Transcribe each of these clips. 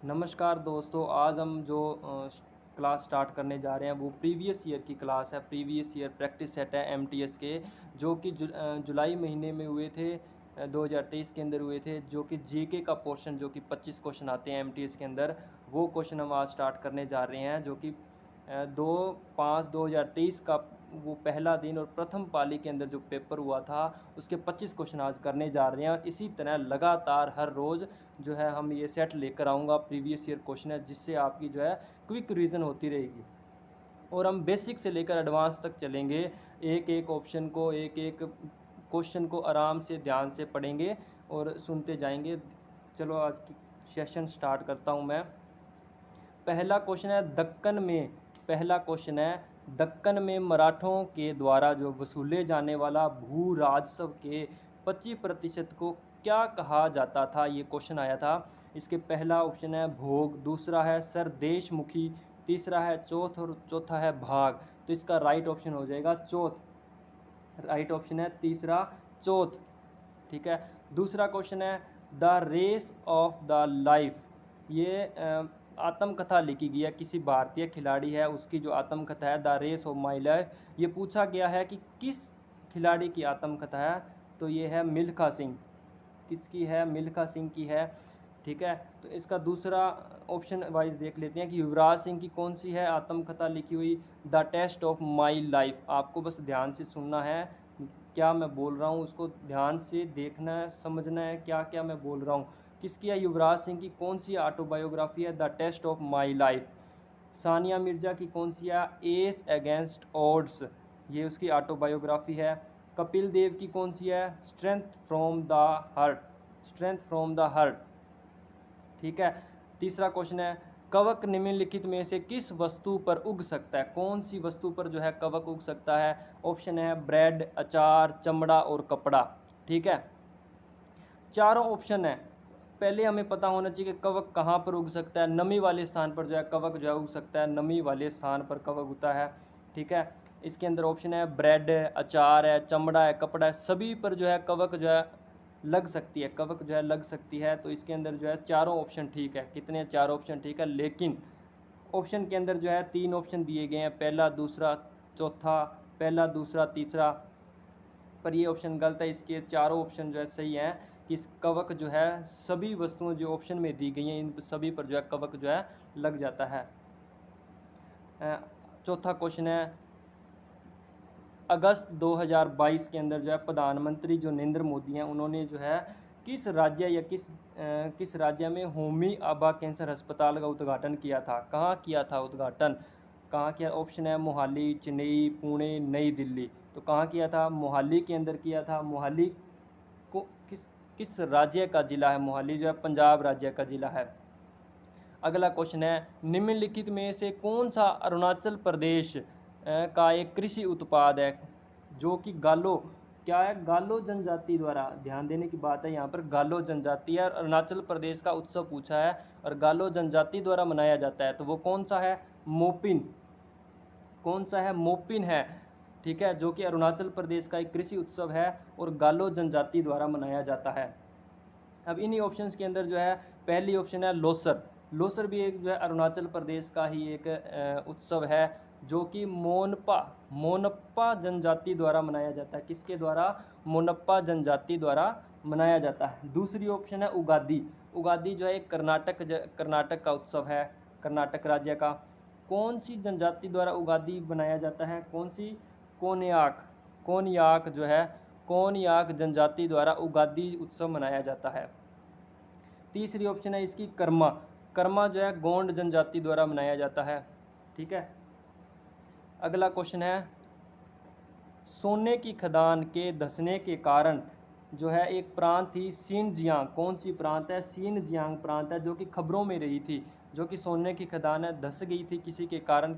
नमस्कार दोस्तों, आज हम जो क्लास स्टार्ट करने जा रहे हैं वो प्रीवियस ईयर की क्लास है। प्रीवियस ईयर प्रैक्टिस सेट है एमटीएस के, जो कि जुलाई महीने में हुए थे, 2023 के अंदर हुए थे। जो कि जीके का पोर्शन, जो कि 25 क्वेश्चन आते हैं एमटीएस के अंदर, वो क्वेश्चन हम आज स्टार्ट करने जा रहे हैं। जो कि 2/5/2023 का वो पहला दिन और प्रथम पाली के अंदर जो पेपर हुआ था उसके 25 क्वेश्चन आज करने जा रहे हैं। और इसी तरह लगातार हर रोज़ जो है हम ये सेट लेकर आऊँगा प्रीवियस ईयर क्वेश्चन है, जिससे आपकी जो है क्विक रिवीजन होती रहेगी। और हम बेसिक से लेकर एडवांस तक चलेंगे, एक एक ऑप्शन को, एक एक क्वेश्चन को आराम से ध्यान से पढ़ेंगे और सुनते जाएंगे। चलो आज की सेशन स्टार्ट करता हूँ मैं। पहला क्वेश्चन है दक्कन में, पहला क्वेश्चन है दक्कन में मराठों के द्वारा जो वसूले जाने वाला भू राजस्व के 25% को क्या कहा जाता था। ये क्वेश्चन आया था। इसके पहला ऑप्शन है भोग, दूसरा है सरदेशमुखी, तीसरा है चौथ और चौथा है भाग। तो इसका राइट ऑप्शन हो जाएगा चौथ। राइट ऑप्शन है तीसरा चौथ। ठीक है। दूसरा क्वेश्चन है the race of the life. ये आत्मकथा लिखी गई है, किसी भारतीय खिलाड़ी है उसकी जो आत्मकथा है the race of my life. ये पूछा गया है कि किस खिलाड़ी की आत्मकथा है, तो ये है मिल्खा सिंह। किसकी है? मिल्खा सिंह की है। ठीक है। तो इसका दूसरा ऑप्शन वाइज देख लेते हैं कि युवराज सिंह की कौन सी है आत्मकथा लिखी हुई, the test of my life. आपको बस ध्यान से सुनना है, क्या मैं बोल रहा हूँ उसको ध्यान से देखना है, समझना है क्या क्या मैं बोल रहा हूँ। किसकी है? युवराज सिंह की कौन सी ऑटोबायोग्राफी है? The test of my life. Sania Mirza की कौन सी है? एस अगेंस्ट ऑड्स, ये उसकी ऑटोबायोग्राफी है। कपिल देव की कौन सी है? Strength from the heart, strength from the heart. ठीक है। तीसरा क्वेश्चन है कवक निम्नलिखित में से किस वस्तु पर उग सकता है? कौन सी वस्तु पर जो है कवक उग सकता है? ऑप्शन है ब्रेड, अचार, चमड़ा और कपड़ा। ठीक है। चारों ऑप्शन है। पहले हमें पता होना चाहिए कि कवक कहाँ पर उग सकता है। नमी वाले स्थान पर जो है कवक जो है उग सकता है, नमी वाले स्थान पर कवक उगता है। ठीक है। इसके अंदर ऑप्शन है ब्रेड है, अचार है, चमड़ा है, कपड़ा है, सभी पर जो है कवक जो है लग सकती है, कवक जो है लग सकती है। तो इसके अंदर जो है चारों ऑप्शन ठीक है। कितने? चारों ऑप्शन ठीक है। लेकिन ऑप्शन के अंदर जो है 3 ऑप्शन दिए गए हैं, पहला, दूसरा, चौथा, पहला, दूसरा, तीसरा, पर ये ऑप्शन गलत है। इसके चारों ऑप्शन जो है सही हैं कि इस कवक जो है सभी वस्तुओं जो ऑप्शन में दी गई हैं इन सभी पर जो है कवक जो है लग जाता है। चौथा क्वेश्चन है अगस्त 2022 के अंदर जो है प्रधानमंत्री जो नरेंद्र मोदी हैं उन्होंने जो है किस राज्य या किस राज्य में होमी आभा कैंसर अस्पताल का उद्घाटन किया था? कहाँ किया था उद्घाटन? कहाँ किया? ऑप्शन है मोहाली, चेन्नई, पुणे, नई दिल्ली। तो कहाँ किया था? मोहाली के अंदर किया था। मोहाली को किस किस राज्य का ज़िला है? मोहाली जो है पंजाब राज्य का ज़िला है। अगला क्वेश्चन है निम्नलिखित में से कौन सा अरुणाचल प्रदेश का एक कृषि उत्पाद है जो कि गालो, क्या है? गालो जनजाति द्वारा, ध्यान देने की बात है यहाँ पर, गालो जनजाति है और अरुणाचल प्रदेश का उत्सव पूछा है और गालो जनजाति द्वारा मनाया जाता है। तो वो कौन सा है? मोपिन। कौन सा है? मोपिन है। ठीक है। जो कि अरुणाचल प्रदेश का एक कृषि उत्सव है और गालो जनजाति द्वारा मनाया जाता है। अब इन्हीं ऑप्शंस के अंदर जो है पहली ऑप्शन है लोसर। लोसर भी एक जो है अरुणाचल प्रदेश का ही एक उत्सव है जो कि मोनप्पा जनजाति द्वारा मनाया जाता है। किसके द्वारा? मोनप्पा जनजाति द्वारा मनाया जाता है। दूसरी ऑप्शन है उगादी। उगादी जो है एक कर्नाटक का उत्सव है, कर्नाटक राज्य का। कौन सी जनजाति द्वारा उगादी बनाया जाता है? कौन सी? कोन्याक। कोन्याक जो है, कोन्याक जनजाति द्वारा उगादी उत्सव मनाया जाता है। तीसरी ऑप्शन है इसकी कर्मा। कर्मा जो है गोंड जनजाति द्वारा मनाया जाता है। ठीक है। अगला क्वेश्चन है सोने की खदान के धंसने के कारण जो है एक प्रांत थी शिनजियांग। कौन सी प्रांत है? शिनजियांग प्रांत है जो कि खबरों में रही थी, जो कि सोने की खदान है धंस गई थी किसी के कारण।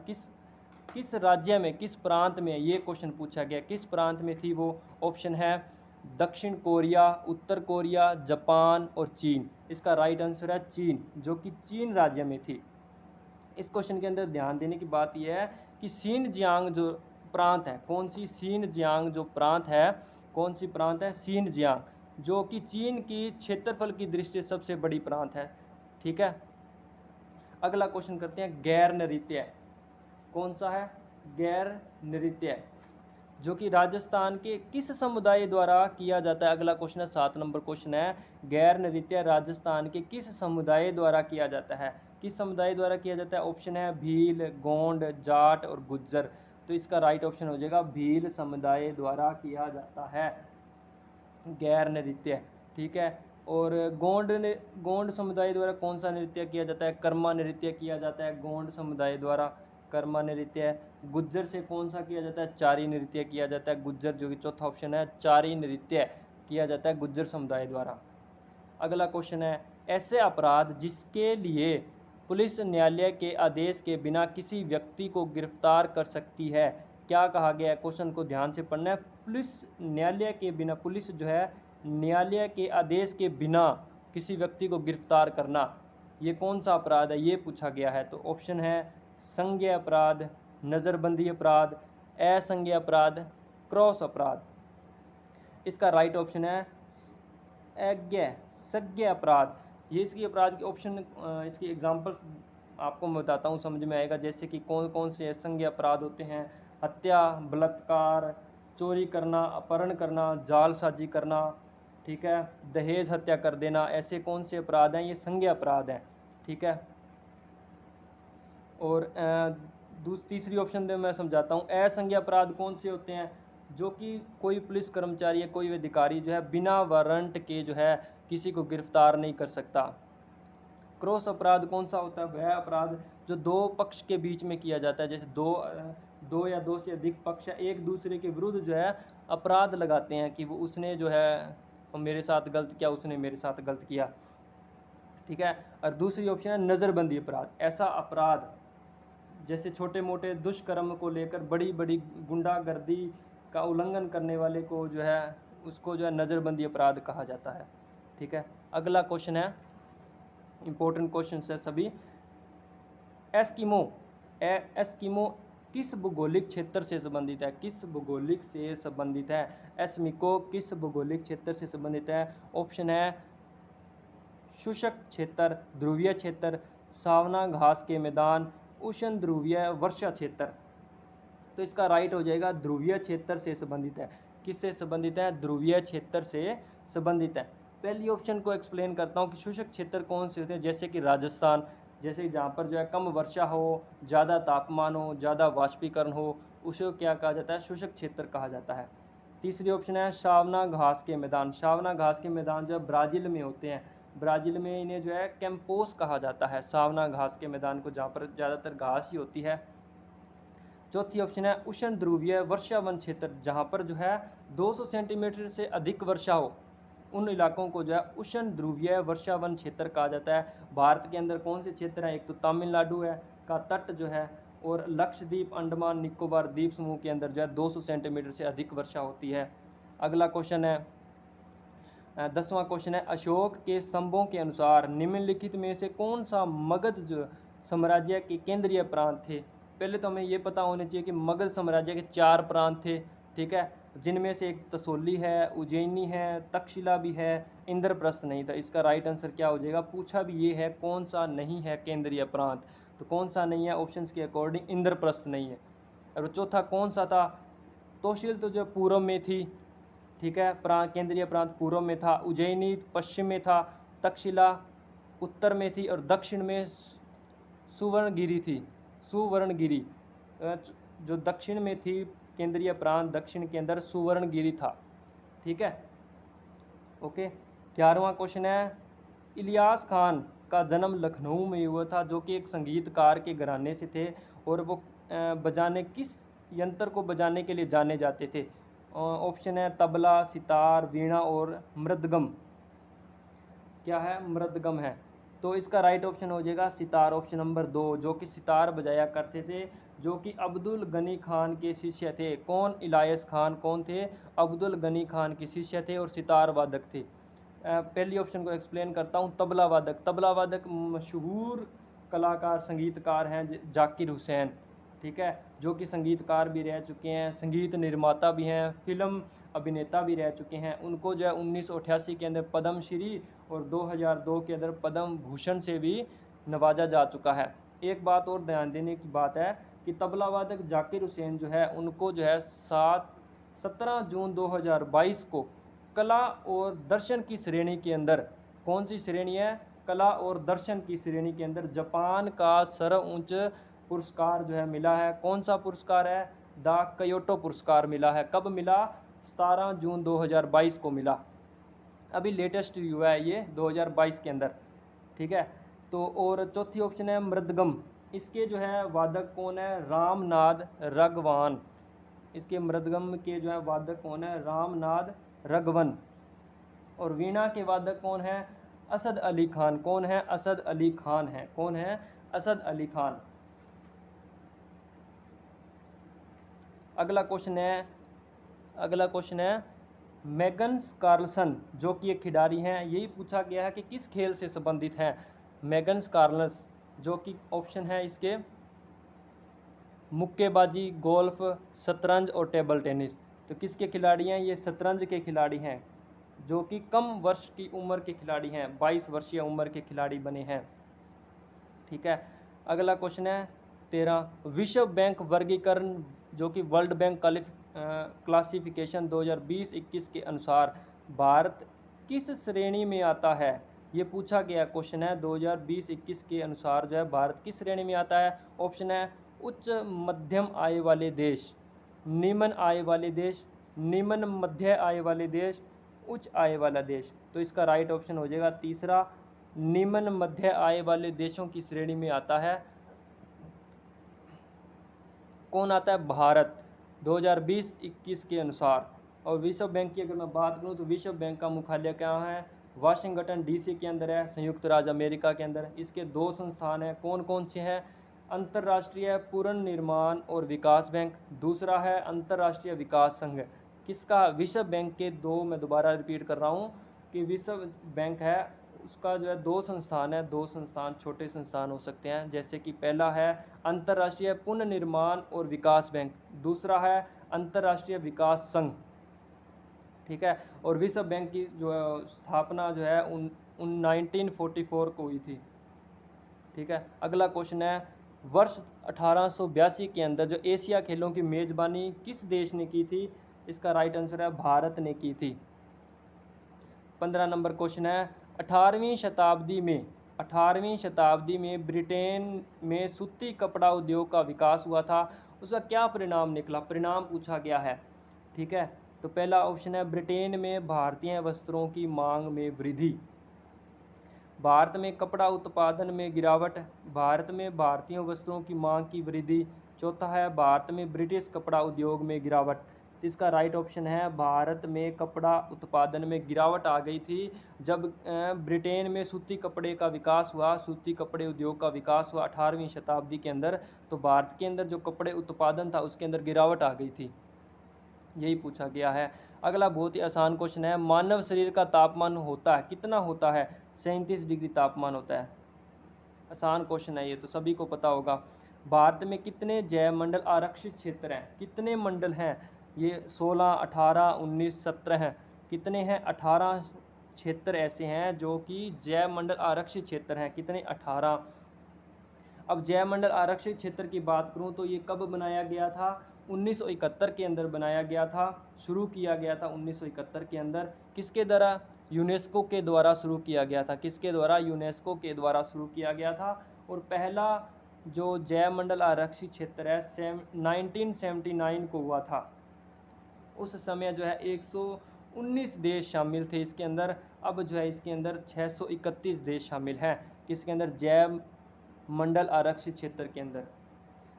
किस राज्य में, किस प्रांत में, ये क्वेश्चन पूछा गया। किस प्रांत में थी वो? ऑप्शन है दक्षिण कोरिया, उत्तर कोरिया, जापान और चीन। इसका राइट आंसर है चीन, जो कि चीन राज्य में थी। इस क्वेश्चन के अंदर ध्यान देने की बात यह है कि शिनजियांग जो प्रांत है, कौन सी? शिनजियांग जो प्रांत है, कौन सी प्रांत है? शिनजियांग, जो कि चीन की क्षेत्रफल की दृष्टि से सबसे बड़ी प्रांत है। ठीक है। अगला क्वेश्चन करते हैं गैर नृत्य। कौन सा है? गैर नृत्य, जो कि राजस्थान के किस समुदाय द्वारा किया जाता है? अगला क्वेश्चन है, 7 नंबर क्वेश्चन है, गैर नृत्य राजस्थान के किस समुदाय द्वारा किया जाता है? किस समुदाय द्वारा किया जाता है? ऑप्शन है भील, गोंड, जाट और गुज्जर। तो इसका राइट ऑप्शन हो जाएगा भील समुदाय द्वारा किया जाता है गैर नृत्य। ठीक है। और गोंड समुदाय द्वारा कौन सा नृत्य किया जाता है? कर्मा नृत्य किया जाता है गोंड समुदाय द्वारा, कर्मा नृत्य। गुज्जर से कौन सा किया जाता है? चारी नृत्य किया जाता है गुज्जर, जो कि चौथा ऑप्शन है, चारी नृत्य किया जाता है गुज्जर समुदाय द्वारा। अगला क्वेश्चन है, ऐसे अपराध जिसके लिए पुलिस न्यायालय के आदेश के बिना किसी व्यक्ति को गिरफ्तार कर सकती है, क्या कहा गया है? क्वेश्चन को ध्यान से पढ़ना है। पुलिस न्यायालय के बिना, पुलिस जो है न्यायालय के आदेश के बिना किसी व्यक्ति को गिरफ्तार करना, ये कौन सा अपराध है, ये पूछा गया है। तो ऑप्शन है संज्ञेय अपराध, नज़रबंदी अपराध, असंज्ञेय अपराध, क्रॉस अपराध। इसका राइट ऑप्शन है संज्ञेय अपराध। ये इसकी अपराध के ऑप्शन, इसकी एग्जांपल्स आपको मैं बताता हूँ, समझ में आएगा। जैसे कि कौन कौन से संज्ञेय अपराध होते हैं? हत्या, बलात्कार, चोरी करना, अपहरण करना, जालसाजी करना, ठीक है, दहेज हत्या कर देना, ऐसे कौन से अपराध हैं? ये संज्ञेय अपराध हैं। ठीक है। और तीसरी ऑप्शन दे मैं समझाता हूँ। असंज्ञेय अपराध कौन से होते हैं? जो कि कोई पुलिस कर्मचारी या कोई अधिकारी जो है बिना वारंट के जो है किसी को गिरफ्तार नहीं कर सकता। क्रॉस अपराध कौन सा होता है? वह अपराध जो दो पक्ष के बीच में किया जाता है, जैसे दो या दो से अधिक पक्ष एक दूसरे के विरुद्ध जो है अपराध लगाते हैं कि वो उसने जो है मेरे साथ गलत किया, उसने मेरे साथ गलत किया। ठीक है। और दूसरी ऑप्शन है नज़रबंदी अपराध। ऐसा अपराध जैसे छोटे मोटे दुष्कर्म को लेकर बड़ी बड़ी गुंडागर्दी का उल्लंघन करने वाले को जो है उसको जो है नज़रबंदी अपराध कहा जाता है। ठीक है। अगला क्वेश्चन है, इंपॉर्टेंट क्वेश्चन है सभी। एस्किमो किस भौगोलिक क्षेत्र से संबंधित है? किस भौगोलिक से संबंधित है? एस्किमो किस भौगोलिक क्षेत्र से संबंधित है? ऑप्शन है शुष्क क्षेत्र, ध्रुवीय क्षेत्र, सावना घास के मैदान, उष्ण ध्रुवीय वर्षा क्षेत्र। तो इसका राइट हो जाएगा ध्रुवीय क्षेत्र से संबंधित है। किससे संबंधित है? ध्रुवीय क्षेत्र से संबंधित है। पहली ऑप्शन को एक्सप्लेन करता हूँ कि शुष्क क्षेत्र कौन से होते हैं, जैसे कि राजस्थान, जैसे जहाँ पर जो है कम वर्षा हो, ज़्यादा तापमान हो, ज़्यादा वाष्पीकरण हो, उसे क्या कहा जाता है? शुष्क क्षेत्र कहा जाता है। तीसरी ऑप्शन है सावना घास के मैदान। सावना घास के मैदान जो ब्राज़ील में होते हैं, ब्राज़ील में इन्हें जो है कैंपोस कहा जाता है, सावना घास के मैदान को, जहाँ पर ज़्यादातर घास ही होती है। चौथी ऑप्शन है उष्ण ध्रुवीय वर्षा वन क्षेत्र, जहाँ पर जो है 200 सेंटीमीटर से अधिक वर्षा हो, उन इलाकों को जो है उष्ण ध्रुवीय वर्षा वन क्षेत्र कहा जाता है। भारत के अंदर कौन से क्षेत्र हैं? एक तो तमिलनाडु है का तट जो है, और लक्षद्वीप, अंडमान निकोबार द्वीप समूह के अंदर जो है 200 सेंटीमीटर से अधिक वर्षा होती है। अगला क्वेश्चन है 10वां क्वेश्चन है, अशोक के स्तंभों के अनुसार निम्नलिखित में से कौन सा मगध जो साम्राज्य के केंद्रीय प्रांत थे? पहले तो हमें ये पता होना चाहिए कि मगध साम्राज्य के 4 प्रांत थे। ठीक है। जिनमें से एक तसोली है, उज्जैनी है, तक्षशिला भी है, इंद्रप्रस्थ नहीं था। इसका राइट आंसर क्या हो जाएगा? पूछा भी ये है कौन सा नहीं है केंद्रीय प्रांत, तो कौन सा नहीं है? ऑप्शंस के अकॉर्डिंग इंद्रप्रस्थ नहीं है। और चौथा कौन सा था? तोशिल तो जो पूर्व में थी, ठीक है, केंद्रीय प्रांत पूर्व में था, उज्जैनी पश्चिम में था, तक्षशिला उत्तर में थी, और दक्षिण में सुवर्णगिरी थी। सुवर्णगिरी जो दक्षिण में थी, केंद्रीय प्रांत दक्षिण के अंदर सुवर्णगिरी था। ठीक है। ओके। 11वां क्वेश्चन है, इलियास खान का जन्म लखनऊ में हुआ था, जो कि एक संगीतकार के घराने से थे, और वो बजाने किस यंत्र को बजाने के लिए जाने जाते थे? ऑप्शन है तबला, सितार, वीणा और मृदगम। क्या है? मृदगम है। तो इसका राइट ऑप्शन हो जाएगा सितार, ऑप्शन नंबर 2, जो कि सितार बजाया करते थे, जो कि अब्दुल गनी खान के शिष्य थे। कौन? इलियास खान कौन थे? अब्दुल गनी खान के शिष्य थे और सितार वादक थे। पहली ऑप्शन को एक्सप्लेन करता हूँ, तबला वादक। तबला वादक मशहूर कलाकार संगीतकार हैं जाकिर हुसैन, ठीक है, जो कि संगीतकार भी रह चुके हैं, संगीत निर्माता भी हैं, फिल्म अभिनेता भी रह चुके हैं। उनको जो है 1988 के अंदर पद्मश्री और 2002 के अंदर पद्म भूषण से भी नवाजा जा चुका है। एक बात और ध्यान देने की बात है कि तबला वादक जाकिर हुसैन जो है उनको जो है 17 जून 2022 को कला और दर्शन की श्रेणी के अंदर, कौन सी श्रेणी है, कला और दर्शन की श्रेणी के अंदर जापान का सर्वोच्च पुरस्कार जो है मिला है। कौन सा पुरस्कार है, द क्योटो पुरस्कार मिला है। कब मिला, 17 जून 2022 को मिला। अभी लेटेस्ट हुआ है ये 2022 के अंदर, ठीक है। तो और चौथी ऑप्शन है मृदगम, इसके जो है वादक कौन है, रामनाथ रघवान। इसके मृदगम के जो है वादक कौन है, रामनाथ रघवन। और वीणा के वादक कौन है, असद अली खान। कौन है, असद अली खान है। कौन है, असद अली खान। अगला क्वेश्चन है मैग्नस कार्लसन जो कि एक खिलाड़ी हैं, यही पूछा गया है कि किस खेल से संबंधित हैं मैग्नस कार्लस, जो कि ऑप्शन है इसके मुक्केबाजी, गोल्फ, शतरंज और टेबल टेनिस। तो किसके खिलाड़ी हैं, ये शतरंज के खिलाड़ी हैं, जो कि कम वर्ष की उम्र के खिलाड़ी हैं, 22 वर्षीय उम्र के खिलाड़ी बने हैं, ठीक है। अगला क्वेश्चन है 13, विश्व बैंक वर्गीकरण जो कि वर्ल्ड बैंक क्लासिफिकेशन 2020-21 के अनुसार भारत किस श्रेणी में आता है। ये पूछा गया क्वेश्चन है 2020-21 के अनुसार जो है भारत किस श्रेणी में आता है। ऑप्शन है उच्च मध्यम आय वाले देश, निम्न आय वाले देश, निम्न मध्य आय वाले देश, उच्च आय वाला देश। तो इसका राइट ऑप्शन हो जाएगा तीसरा, निम्न मध्य आय वाले देशों की श्रेणी में आता है। कौन आता है, भारत 2020-21 के अनुसार। और विश्व बैंक की अगर मैं बात करूं तो विश्व बैंक का मुख्यालय कहाँ है, वाशिंगटन डीसी के अंदर है, संयुक्त राज्य अमेरिका के अंदर। इसके दो संस्थान हैं, कौन कौन से हैं, अंतर्राष्ट्रीय पुनर्निर्माण और विकास बैंक, दूसरा है अंतर्राष्ट्रीय विकास संघ। किसका, विश्व बैंक के दो, मैं दोबारा रिपीट कर रहा हूँ कि विश्व बैंक है उसका जो है दो संस्थान है, दो संस्थान छोटे संस्थान हो सकते हैं, जैसे कि पहला है अंतर्राष्ट्रीय पुनर्निर्माण और विकास बैंक, दूसरा है अंतर्राष्ट्रीय विकास संघ, ठीक है। और विश्व बैंक की जो स्थापना जो है 1944 को हुई थी, ठीक है। अगला क्वेश्चन है वर्ष 1882 के अंदर जो एशिया खेलों की मेज़बानी किस देश ने की थी। इसका राइट आंसर है भारत ने की थी। 15 नंबर क्वेश्चन है 18वीं शताब्दी में ब्रिटेन में सूती कपड़ा उद्योग का विकास हुआ था, उसका क्या परिणाम निकला, परिणाम पूछा गया है, ठीक है। तो पहला ऑप्शन है ब्रिटेन में भारतीय वस्त्रों की मांग में वृद्धि, भारत में कपड़ा उत्पादन में गिरावट, भारत में भारतीय वस्त्रों की मांग की वृद्धि, चौथा है भारत में ब्रिटिश कपड़ा उद्योग में गिरावट। तो इसका राइट ऑप्शन है भारत में कपड़ा उत्पादन में गिरावट आ गई थी जब ब्रिटेन में सूती कपड़े का विकास हुआ, सूती कपड़े उद्योग का विकास हुआ 18वीं शताब्दी के अंदर, तो भारत के अंदर जो कपड़े उत्पादन था उसके अंदर गिरावट आ गई थी, यही पूछा गया है। अगला बहुत ही आसान क्वेश्चन है मानव शरीर का तापमान होता है कितना होता है, 37 डिग्री तापमान होता है। आसान क्वेश्चन है ये तो सभी को पता होगा। भारत में कितने जैव मंडल आरक्षित क्षेत्र हैं, कितने मंडल हैं, ये 16, 18, 19, 17 हैं। कितने हैं, 18 क्षेत्र ऐसे हैं जो कि जैव मंडल आरक्षित क्षेत्र हैं, कितने, 18। अब जैव मंडल आरक्षित क्षेत्र की बात करूं तो ये कब बनाया गया था, 1971 के अंदर बनाया गया था, शुरू किया गया था 1971 के अंदर। किसके द्वारा, यूनेस्को के द्वारा शुरू किया गया था, किसके द्वारा, यूनेस्को के द्वारा शुरू किया गया था। और पहला जो जैव मंडल आरक्षित क्षेत्र है 1979 को हुआ था, उस समय जो है 119 देश शामिल थे इसके अंदर। अब जो है इसके अंदर 631 देश शामिल हैं, किसके अंदर, जैव मंडल आरक्षित क्षेत्र के अंदर।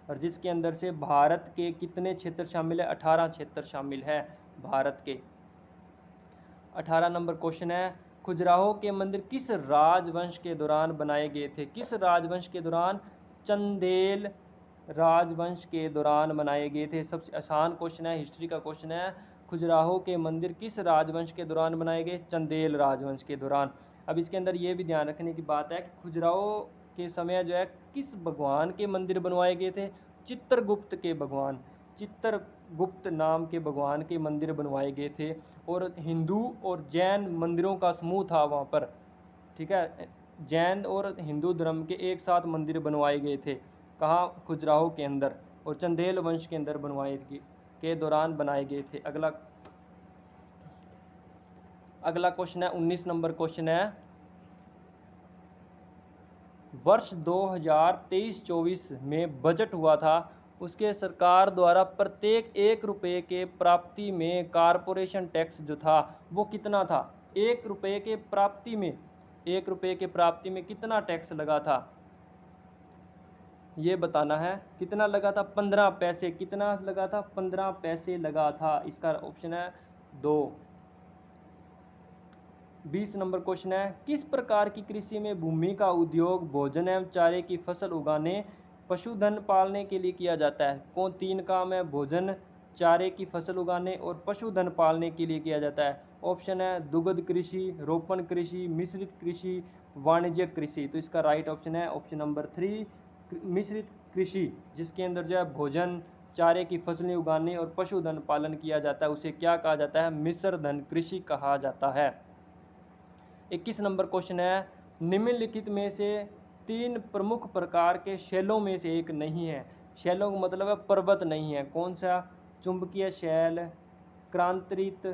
और जिसके अंदर से भारत के कितने क्षेत्र शामिल है, 18 क्षेत्र शामिल है भारत के। 18 नंबर क्वेश्चन है खजुराहो के मंदिर किस राजवंश के दौरान बनाए गए थे, किस राजवंश के दौरान, चंदेल राजवंश के दौरान बनाए गए थे। सबसे आसान क्वेश्चन है, हिस्ट्री का क्वेश्चन है, खजुराहो के मंदिर किस राजवंश के दौरान बनाए गए, चंदेल राजवंश के दौरान। अब इसके अंदर ये भी ध्यान रखने की बात है कि खजुराहो के समय जो है किस भगवान के मंदिर बनवाए गए थे, चित्रगुप्त के भगवान, चित्रगुप्त नाम के भगवान के मंदिर बनवाए गए थे। और हिंदू और जैन मंदिरों का समूह था वहाँ पर, ठीक है। जैन और हिंदू धर्म के एक साथ मंदिर बनवाए गए थे? कहाँ? खजुराहो के अंदर, और चंदेल वंश के अंदर के दौरान बनाए गए थे। अगला क्वेश्चन है 19 नंबर क्वेश्चन है, वर्ष 2023-24 में बजट हुआ था, उसके सरकार द्वारा प्रत्येक 1 रुपये के प्राप्ति में कारपोरेशन टैक्स जो था वो कितना था? 1 रुपये के प्राप्ति में, 1 रुपये के प्राप्ति में कितना टैक्स लगा था ये बताना है। कितना लगा था? 15 पैसे। कितना लगा था? 15 पैसे लगा था। इसका ऑप्शन है 2। 20 नंबर क्वेश्चन है, किस प्रकार की कृषि में भूमि का उपयोग भोजन एवं चारे की फसल उगाने, पशुधन पालने के लिए किया जाता है? कौन 3 काम है? भोजन, चारे की फसल उगाने और पशुधन पालने के लिए किया जाता है। ऑप्शन है दुग्ध कृषि, रोपण कृषि, मिश्रित कृषि, वाणिज्यिक कृषि। तो इसका राइट ऑप्शन है ऑप्शन नंबर 3, मिश्रित कृषि, जिसके अंदर जो है भोजन, चारे की फसलें उगाने और पशुधन पालन किया जाता है, उसे क्या कहा जाता है? मिश्रधन कृषि कहा जाता है। 21 नंबर क्वेश्चन है, निम्नलिखित में से 3 प्रमुख प्रकार के शैलों में से एक नहीं है। शैलों का मतलब है पर्वत नहीं है। कौन सा? चुंबकीय शैल, क्रांतिरित,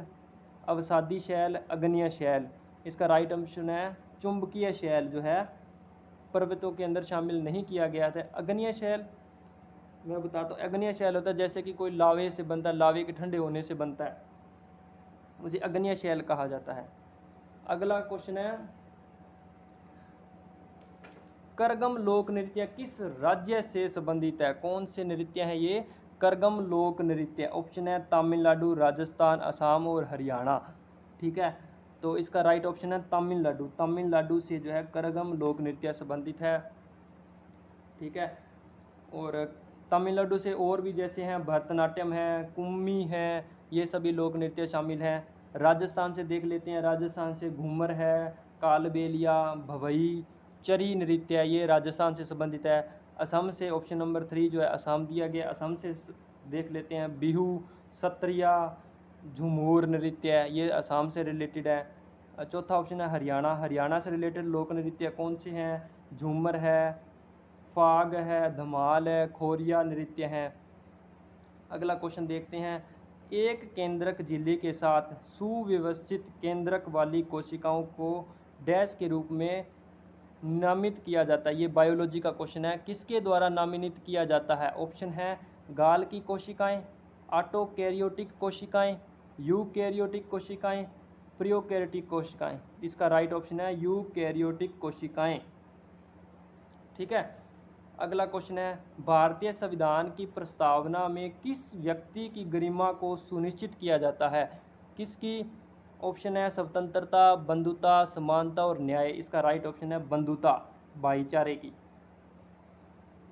अवसादी शैल, अग्नेय शैल। इसका राइट ऑप्शन है चुंबकीय शैल जो है पर्वतों के अंदर शामिल नहीं किया गया था। अग्नेय शैल मैं बताता हूँ। अग्नेय शैल होता है जैसे कि कोई लावे से बनता है, लावे के ठंडे होने से बनता है, उसे अग्नेय शैल कहा जाता है। अगला क्वेश्चन है, करगम लोक नृत्य किस राज्य से संबंधित है? कौन से नृत्य हैं ये? करगम लोक नृत्य। ऑप्शन है तमिलनाडु, राजस्थान, असम और हरियाणा। ठीक है, तो इसका राइट ऑप्शन है तमिलनाडु। तमिलनाडु से जो है करगम लोक नृत्य संबंधित है। ठीक है, और तमिलनाडु से और भी जैसे हैं भरतनाट्यम है, कुम्मी है, ये सभी लोक नृत्य शामिल हैं। राजस्थान से देख लेते हैं, राजस्थान से घूमर है, कालबेलिया, भवई, चरी नृत्य, ये राजस्थान से संबंधित है। असम से ऑप्शन नंबर 3 जो है असम दिया गया, असम से देख लेते हैं बिहू, सत्रिया, झूमर नृत्य, ये असम से रिलेटेड है। चौथा ऑप्शन है हरियाणा। हरियाणा से रिलेटेड लोक नृत्य कौन से हैं? झूमर है, फाग है, धमाल है, खोरिया नृत्य हैं। अगला क्वेश्चन देखते हैं, एक केंद्रक झिल्ली के साथ सुव्यवस्थित केंद्रक वाली कोशिकाओं को डैश के रूप में नामित किया जाता है। ये बायोलॉजी का क्वेश्चन है। किसके द्वारा नामित किया जाता है? ऑप्शन है गाल की कोशिकाएं, ऑटोकैरियोटिक कोशिकाएं, यूकैरियोटिक कोशिकाएं, प्रोकैरियोटिक कोशिकाएं। इसका राइट ऑप्शन है यूकैरियोटिक कोशिकाएं। ठीक है, अगला क्वेश्चन है, भारतीय संविधान की प्रस्तावना में किस व्यक्ति की गरिमा को सुनिश्चित किया जाता है? किसकी? ऑप्शन है स्वतंत्रता, बंधुता, समानता और न्याय। इसका राइट ऑप्शन है बंधुता, भाईचारे की।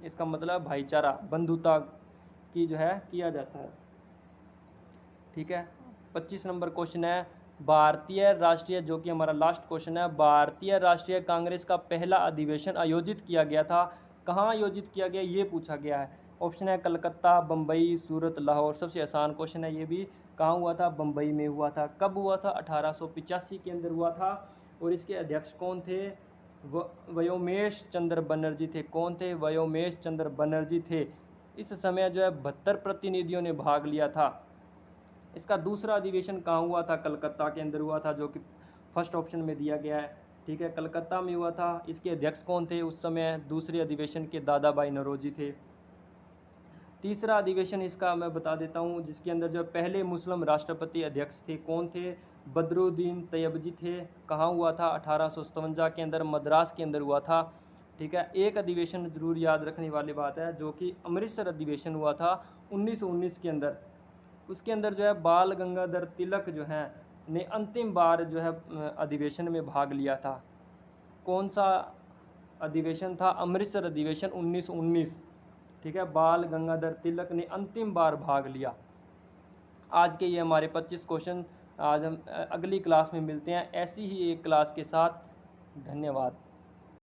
इसका मतलब भाईचारा, बंधुता की जो है किया जाता है। ठीक है, 25 नंबर क्वेश्चन है, भारतीय राष्ट्रीय, जो कि हमारा लास्ट क्वेश्चन है, भारतीय राष्ट्रीय कांग्रेस का पहला अधिवेशन आयोजित किया गया था, कहाँ आयोजित किया गया ये पूछा गया है। ऑप्शन है कलकत्ता, बम्बई, सूरत, लाहौर। सबसे आसान क्वेश्चन है ये भी, कहाँ हुआ था? बम्बई में हुआ था। कब हुआ था? 1885 के अंदर हुआ था। और इसके अध्यक्ष कौन थे? व्योमेश चंद्र बनर्जी थे। कौन थे? व्योमेश चंद्र बनर्जी थे। इस समय जो है 72 प्रतिनिधियों ने भाग लिया था। इसका दूसरा अधिवेशन कहाँ हुआ था? कलकत्ता के अंदर हुआ था, जो कि फर्स्ट ऑप्शन में दिया गया है। ठीक है, कलकत्ता में हुआ था। इसके अध्यक्ष कौन थे उस समय? दूसरे अधिवेशन के दादा भाई नौरोजी थे। तीसरा अधिवेशन इसका मैं बता देता हूँ, जिसके अंदर जो पहले मुस्लिम राष्ट्रपति अध्यक्ष थे, कौन थे? बदरुद्दीन तैयबजी थे। कहाँ हुआ था? 1857 के अंदर मद्रास के अंदर हुआ था। ठीक है, एक अधिवेशन जरूर याद रखने वाली बात है, जो कि अमृतसर अधिवेशन हुआ था 1919 के अंदर। उसके अंदर जो है बाल गंगाधर तिलक जो हैं ने अंतिम बार जो है अधिवेशन में भाग लिया था। कौन सा अधिवेशन था? अमृतसर अधिवेशन 1919। ठीक है, बाल गंगाधर तिलक ने अंतिम बार भाग लिया। आज के ये हमारे 25 क्वेश्चन। आज हम अगली क्लास में मिलते हैं ऐसी ही एक क्लास के साथ। धन्यवाद।